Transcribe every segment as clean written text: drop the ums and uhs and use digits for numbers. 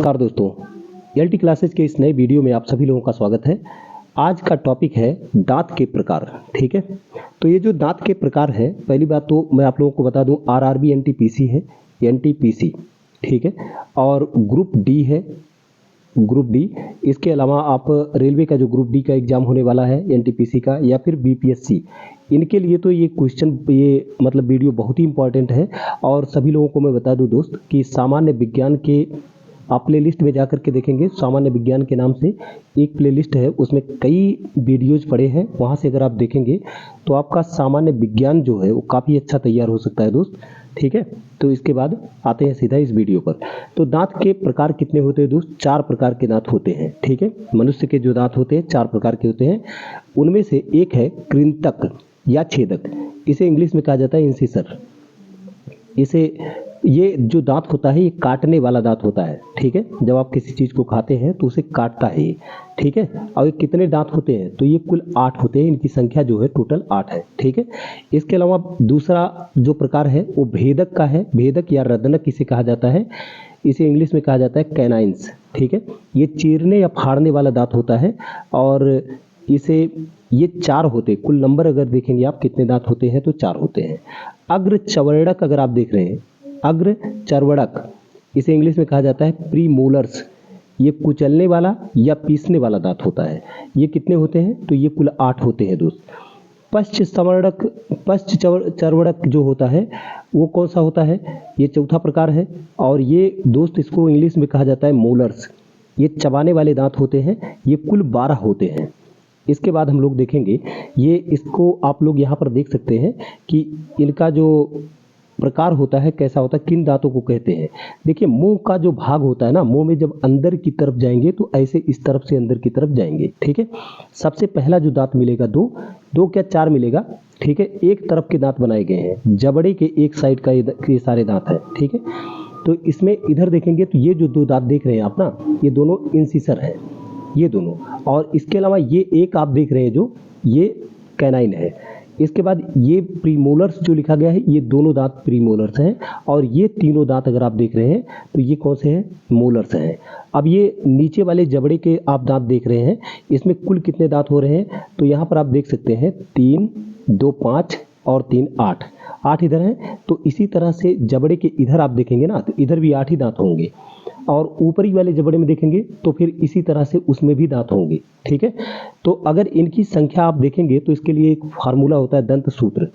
नमस्कार दोस्तों, LT classes के इस नए वीडियो में आप सभी लोगों का स्वागत है। आज का टॉपिक है दांत के प्रकार। ठीक है, तो ये जो दांत के प्रकार है, पहली बात तो मैं आप लोगों को बता दूं, आरआरबी एनटीपीसी है, एनटीपीसी, ठीक है, और ग्रुप डी है, ग्रुप डी। इसके अलावा आप रेलवे का जो ग्रुप डी का एग्जाम होने वाला है एनटीपीसी का, या फिर बीपीएससी, इनके लिए तो ये क्वेश्चन, ये मतलब वीडियो बहुत ही इंपॉर्टेंट है। और सभी लोगों को मैं बता दूं दोस्त कि सामान्य विज्ञान के आप प्ले लिस्ट में जा कर के देखेंगे, सामान्य विज्ञान के नाम से एक प्ले लिस्ट है, उसमें कई वीडियोज पड़े हैं। वहाँ से अगर आप देखेंगे तो आपका सामान्य विज्ञान जो है वो काफ़ी अच्छा तैयार हो सकता है दोस्त। ठीक है, तो इसके बाद आते हैं सीधा इस वीडियो पर। तो दांत के प्रकार कितने होते हैं दोस्त? 4 प्रकार के दांत होते हैं। ठीक है, मनुष्य के जो दांत होते हैं 4 प्रकार के होते हैं। उनमें से एक है कृंतक या छेदक, इसे इंग्लिश में कहा जाता है इंसिसर। इसे, ये जो दांत होता है ये काटने वाला दांत होता है। ठीक है, जब आप किसी चीज़ को खाते हैं तो उसे काटता है ये। ठीक है, और ये कितने दांत होते हैं? तो ये कुल 8 होते हैं, इनकी संख्या जो है टोटल 8 है। ठीक है, इसके अलावा दूसरा जो प्रकार है वो भेदक का है। भेदक या रदनक इसे कहा जाता है, इसे इंग्लिश में कहा जाता है कैनाइन्स। ठीक है, ये चीरने या फाड़ने वाला दांत होता है, और इसे, ये 4 होते हैं कुल। नंबर अगर देखेंगे आप कितने दांत होते हैं तो 4 होते हैं। अग्र चर्वणक अगर आप देख रहे हैं, अग्र चर्वणक, इसे इंग्लिश में कहा जाता है प्रीमोलर्स। ये कुचलने वाला या पीसने वाला दांत होता है। ये कितने होते हैं? तो ये कुल 8 होते हैं दोस्त। पश्च संवर्णक, पश्च चर्वणक जो होता है वो कौन सा होता है? ये चौथा प्रकार है, और ये दोस्त इसको इंग्लिश में कहा जाता है मोलर्स। ये चबाने वाले दांत होते हैं, ये कुल 12 होते हैं। इसके बाद हम लोग देखेंगे, ये इसको आप लोग यहाँ पर देख सकते हैं कि इनका जो प्रकार होता है कैसा होता है, किन दांतों को कहते हैं। देखिए, मुंह का जो भाग होता है ना, मुंह में जब अंदर की तरफ जाएंगे तो ऐसे इस तरफ से अंदर की तरफ जाएंगे। ठीक है, सबसे पहला जो दांत मिलेगा, दो क्या 4 मिलेगा। ठीक है, एक तरफ के दांत बनाए गए हैं, जबड़े के एक साइड का ये सारे दांत है। ठीक है, तो इसमें इधर देखेंगे तो ये जो 2 दांत देख रहे हैं आप ना, ये दोनों इंसिसर है, ये दोनों। और इसके अलावा ये एक आप देख रहे हैं जो, ये कैनाइन है। इसके बाद ये प्रीमोलर्स जो लिखा गया है, ये दोनों दांत प्रीमोलर्स हैं, और ये तीनों दांत अगर आप देख रहे हैं तो ये कौन से हैं? मोलर्स हैं। अब ये नीचे वाले जबड़े के आप दांत देख रहे हैं, इसमें कुल कितने दांत हो रहे हैं? तो यहाँ पर आप देख सकते हैं 3, 2, 5 और 3, 8, 8 इधर हैं। तो इसी तरह से जबड़े के इधर आप देखेंगे ना, तो इधर भी 8 ही दांत होंगे, और ऊपरी वाले जबड़े में देखेंगे तो फिर इसी तरह से उसमें भी दांत होंगे। ठीक है, तो अगर इनकी संख्या आप देखेंगे तो इसके लिए एक फार्मूला होता है, दंत सूत्र।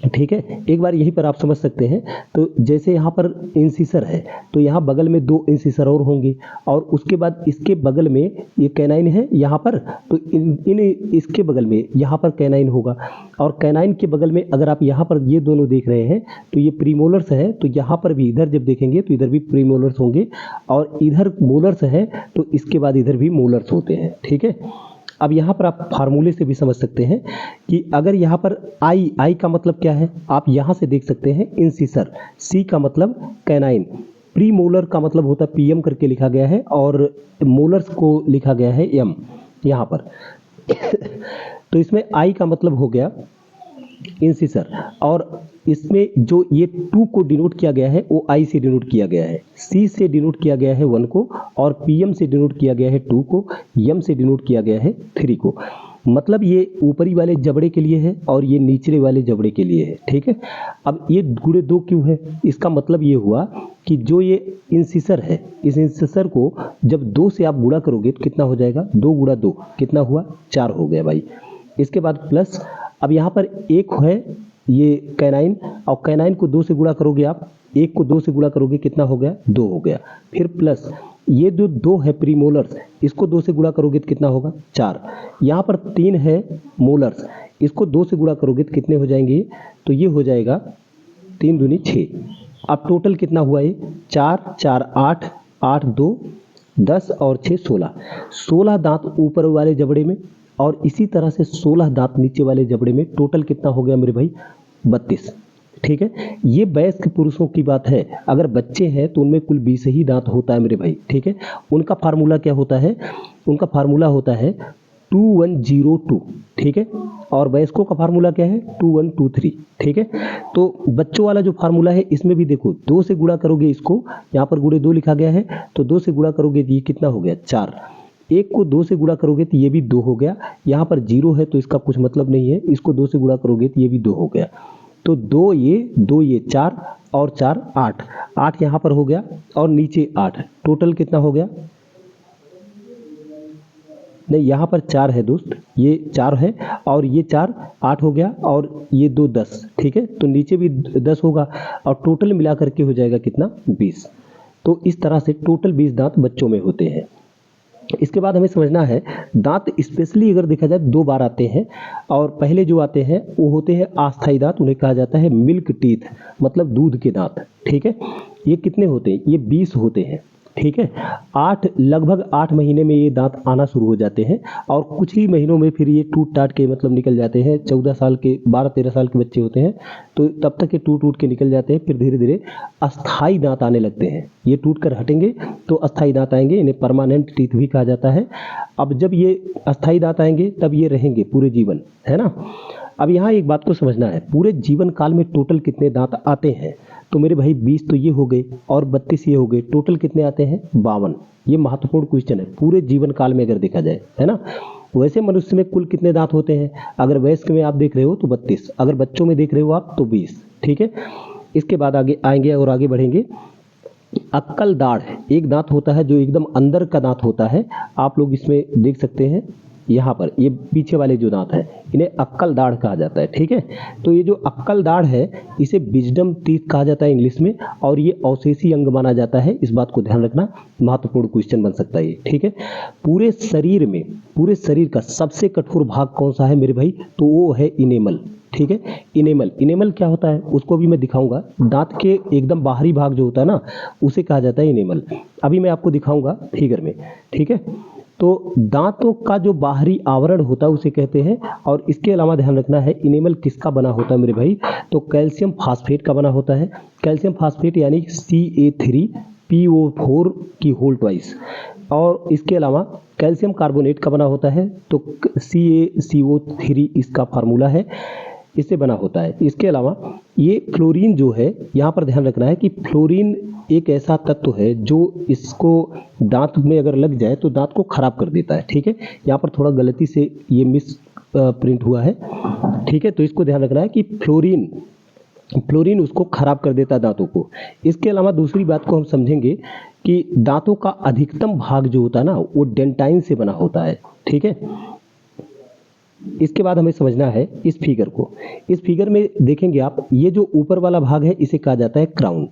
ठीक है, एक बार यहीं पर आप समझ सकते हैं। तो जैसे यहाँ पर इंसिसर है, तो यहाँ बगल में 2 इंसिसर और होंगे, और उसके बाद इसके बगल में ये कैनाइन है यहाँ पर, तो इन इसके बगल में यहाँ पर कैनाइन होगा, और कैनाइन के बगल में अगर आप यहाँ पर ये दोनों देख रहे हैं तो ये प्रीमोलर्स है, तो यहाँ पर भी इधर जब देखेंगे तो इधर भी प्रीमोलर्स होंगे, और इधर मोलर्स है तो इसके बाद इधर भी मोलर्स होते हैं। ठीक है, अब यहाँ पर आप फार्मूले से भी समझ सकते हैं कि अगर यहाँ पर आई का मतलब क्या है, आप यहाँ से देख सकते हैं इंसिसर, सी का मतलब कैनाइन, प्री मोलर का मतलब होता है पीएम करके लिखा गया है, और मोलर्स को लिखा गया है एम यहाँ पर। तो इसमें आई का मतलब हो गया इंसिसर, और इसमें जो ये 2 को डिनोट किया गया है वो आई से डिनोट किया गया है, सी से डिनोट किया गया है 1 को, और पीएम से डिनोट किया गया है 2 को, एम से डिनोट किया गया है 3 को। मतलब ये ऊपरी वाले जबड़े के लिए है और ये निचले वाले जबड़े के लिए है। ठीक है, अब ये गुणे 2 क्यों है? इसका मतलब ये हुआ कि जो ये इंसिसर है, इस इंसिसर को जब 2 से आप गुणा करोगे तो कितना हो जाएगा? 2 गुणा 2 कितना हुआ? 4 हो गया भाई। इसके बाद प्लस, अब यहाँ पर एक है ये कैनाइन, और कैनाइन को 2 से गुणा करोगे आप, 1 को 2 से गुणा करोगे कितना हो गया? 2 हो गया। फिर प्लस ये जो 2 है प्रीमोलर्स, इसको 2 से गुणा करोगे तो कितना होगा? 4। यहाँ पर 3 है मोलर्स, इसको 2 से गुणा करोगे तो कितने हो जाएंगे? तो ये हो जाएगा 3 दूनी 6। अब टोटल कितना हुआ ये? 4, 4, 8, 8, 2, 10 और 6, 16। 16 दांत ऊपर वाले जबड़े में, और इसी तरह से 16 दांत नीचे वाले जबड़े में। टोटल कितना हो गया मेरे भाई? 32। ठीक है, ये वयस्क पुरुषों की बात है। अगर बच्चे हैं तो उनमें कुल 20 ही दांत होता है मेरे भाई। ठीक है, उनका फार्मूला क्या होता है? उनका फार्मूला होता है 2102, ठीक है। और वयस्कों का फार्मूला क्या है 2123, ठीक है। तो बच्चों वाला जो फार्मूला है इसमें भी देखो 2 से गुणा करोगे, इसको यहाँ पर गुणे 2 लिखा गया है, तो 2 से गुणा करोगे तो ये कितना हो गया 4। 1 को 2 से गुणा करोगे तो ये भी 2 हो गया। यहाँ पर 0 है तो इसका कुछ मतलब नहीं है, इसको 2 से गुणा करोगे तो ये भी 2 हो गया। तो 2 ये 4 और 4 8, 8 यहाँ पर हो गया और नीचे 8, टोटल कितना हो गया? नहीं, यहाँ पर 4 है दोस्त, ये 4 है और ये 4 8 हो गया और ये 2 10, ठीक है। तो नीचे भी 10 होगा और टोटल मिला करके हो जाएगा कितना 20। तो इस तरह से टोटल 20 दांत बच्चों में होते हैं। इसके बाद हमें समझना है दांत स्पेशली अगर देखा जाए 2 बार आते हैं, और पहले जो आते हैं वो होते हैं अस्थायी दांत, उन्हें कहा जाता है मिल्क टीथ, मतलब दूध के दांत, ठीक है। ये कितने होते हैं? ये 20 होते हैं, ठीक है। लगभग 8 महीने में ये दांत आना शुरू हो जाते हैं और कुछ ही महीनों में फिर ये टूट टाट के मतलब निकल जाते हैं। 14 साल के 12-13 साल के बच्चे होते हैं तो तब तक ये टूट के निकल जाते हैं, फिर धीरे धीरे अस्थायी दांत आने लगते हैं। ये टूट कर हटेंगे तो अस्थायी दांत आएंगे, इन्हें परमानेंट टीथ भी कहा जाता है। अब जब ये अस्थायी दांत आएंगे तब ये रहेंगे पूरे जीवन, है ना। अब यहाँ एक बात को समझना है, पूरे जीवन काल में टोटल कितने दांत आते हैं? तो मेरे भाई 20 तो ये हो गए और 32 ये हो गए, टोटल कितने आते हैं? 52। ये महत्वपूर्ण क्वेश्चन है पूरे जीवन काल में अगर देखा जाए, है ना। वैसे मनुष्य में कुल कितने दांत होते हैं? अगर वयस्क में आप देख रहे हो तो 32, अगर बच्चों में देख रहे हो आप तो 20, ठीक है। इसके बाद आगे आएंगे और आगे बढ़ेंगे। अक्कल दाढ़ एक दांत होता है जो एकदम अंदर का दांत होता है, आप लोग इसमें देख सकते हैं। यहाँ पर ये पीछे वाले जो दांत हैं इन्हें अक्कल दाढ़ कहा जाता है, ठीक है। तो ये जो अक्कल दाढ़ है इसे विजडम टीथ कहा जाता है इंग्लिश में, और ये अवशेषी अंग माना जाता है। इस बात को ध्यान रखना, महत्वपूर्ण क्वेश्चन बन सकता है ये, ठीक है। पूरे शरीर का सबसे कठोर भाग कौन सा है मेरे भाई? तो वो है इनेमल, ठीक है। इनेमल क्या होता है उसको भी मैं दिखाऊंगा। दांत के एकदम बाहरी भाग जो होता है ना उसे कहा जाता है इनेमल। अभी मैं आपको दिखाऊंगा फिगर में, ठीक है। तो दांतों का जो बाहरी आवरण होता है उसे कहते हैं। और इसके अलावा ध्यान रखना है इनेमल किसका बना होता है मेरे भाई? तो कैल्शियम फास्फेट का बना होता है। कैल्शियम फास्फेट यानी CA3PO4 की होल ट्वाइस। और इसके अलावा कैल्शियम कार्बोनेट का बना होता है, तो CaCO3 इसका फार्मूला है, इससे बना होता है। इसके अलावा ये फ्लोरीन जो है, यहाँ पर ध्यान रखना है कि फ्लोरीन एक ऐसा तत्व है जो इसको दांत में अगर लग जाए तो दांत को खराब कर देता है, ठीक है। यहाँ पर थोड़ा गलती से ये मिस प्रिंट हुआ है, ठीक है। तो इसको ध्यान रखना है कि फ्लोरीन उसको खराब कर देता है दांतों को। इसके अलावा दूसरी बात को हम समझेंगे कि दांतों का अधिकतम भाग जो होता है ना वो डेंटाइन से बना होता है, ठीक है। इसके बाद हमें समझना है इस फिगर को। इस फिगर में देखेंगे आप, ये जो ऊपर वाला भाग है इसे कहा जाता है क्राउन,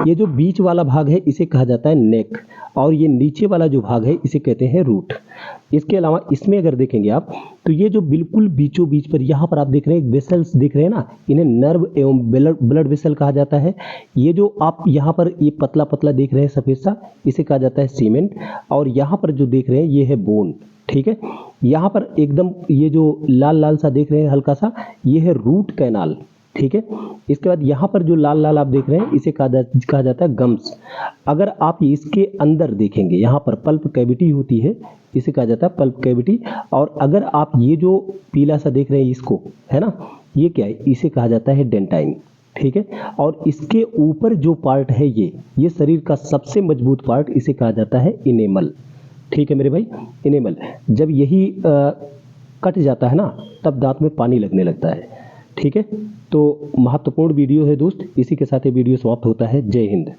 ये जो बीच वाला भाग है इसे कहा जाता है नेक, और ये नीचे वाला जो भाग है इसे कहते हैं रूट। इसके अलावा इसमें अगर देखेंगे आप तो ये जो बिल्कुल बीचों बीच पर यहाँ पर आप देख रहे हैं वेसल्स दिख रहे हैं ना, इन्हें नर्व एवं ब्लड वेसल कहा जाता है। ये जो आप यहाँ पर ये पतला पतला देख रहे हैं सफेद सा, इसे कहा जाता है सीमेंट। और यहाँ पर जो देख रहे हैं ये है बोन, ठीक है। यहाँ पर एकदम ये जो लाल लाल सा देख रहे हैं हल्का सा, ये है रूट कैनाल, ठीक है। इसके बाद यहाँ पर जो लाल लाल आप देख रहे हैं इसे कहा जाता है गम्स। अगर आप इसके अंदर देखेंगे यहाँ पर पल्प कैविटी होती है, इसे कहा जाता है पल्प कैविटी। और अगर आप ये जो पीला सा देख रहे हैं इसको, है ना, ये क्या है? इसे कहा जाता है डेंटाइन, ठीक है। और इसके ऊपर जो पार्ट है ये शरीर का सबसे मजबूत पार्ट, इसे कहा जाता है इनेमल, ठीक है मेरे भाई। इनेमल जब यही कट जाता है ना तब दांत में पानी लगने लगता है, ठीक है। तो महत्वपूर्ण वीडियो है दोस्त, इसी के साथ ये वीडियो समाप्त होता है। जय हिंद।